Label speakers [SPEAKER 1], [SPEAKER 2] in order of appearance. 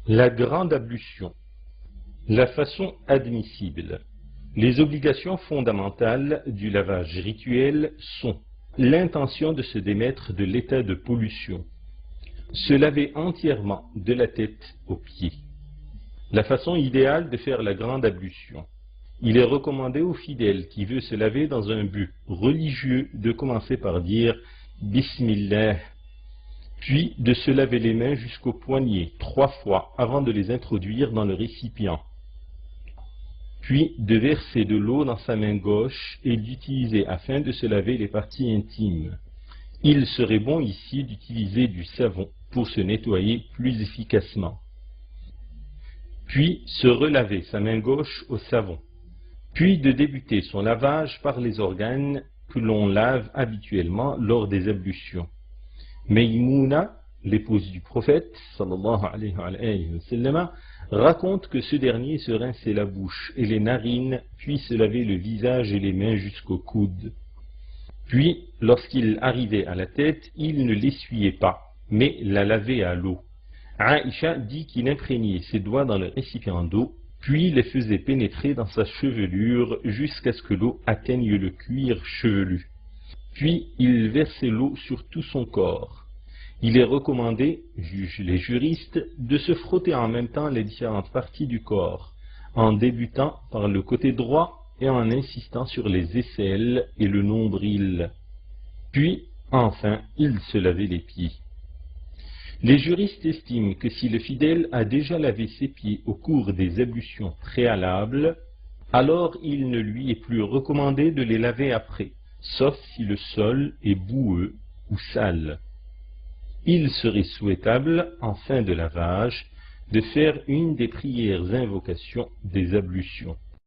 [SPEAKER 1] La grande ablution. La façon admissible. Les obligations fondamentales du lavage rituel sont l'intention de se démettre de l'état de pollution, se laver entièrement de la tête aux pieds. La façon idéale de faire la grande ablution. Il est recommandé au fidèle qui veut se laver dans un but religieux de commencer par dire « Bismillah », puis de se laver les mains jusqu'aux poignets 3 fois avant de les introduire dans le récipient, puis de verser de l'eau dans sa main gauche et d'utiliser afin de se laver les parties intimes. Il serait bon ici d'utiliser du savon pour se nettoyer plus efficacement. Puis se relaver sa main gauche au savon, puis de débuter son lavage par les organes que l'on lave habituellement lors des ablutions. Maïmouna, l'épouse du prophète, sallallahu alayhi wa sallam, raconte que ce dernier se rinçait la bouche et les narines, puis se lavait le visage et les mains jusqu'au coude. Puis, lorsqu'il arrivait à la tête, il ne l'essuyait pas, mais la lavait à l'eau. Aïcha dit qu'il imprégnait ses doigts dans le récipient d'eau, puis les faisait pénétrer dans sa chevelure jusqu'à ce que l'eau atteigne le cuir chevelu. Puis il versait l'eau sur tout son corps. Il est recommandé, jugent les juristes, de se frotter en même temps les différentes parties du corps, en débutant par le côté droit et en insistant sur les aisselles et le nombril. Puis, enfin, il se lavait les pieds. Les juristes estiment que si le fidèle a déjà lavé ses pieds au cours des ablutions préalables, alors il ne lui est plus recommandé de les laver après, sauf si le sol est boueux ou sale. Il serait souhaitable, en fin de lavage, de faire une des prières invocations des ablutions.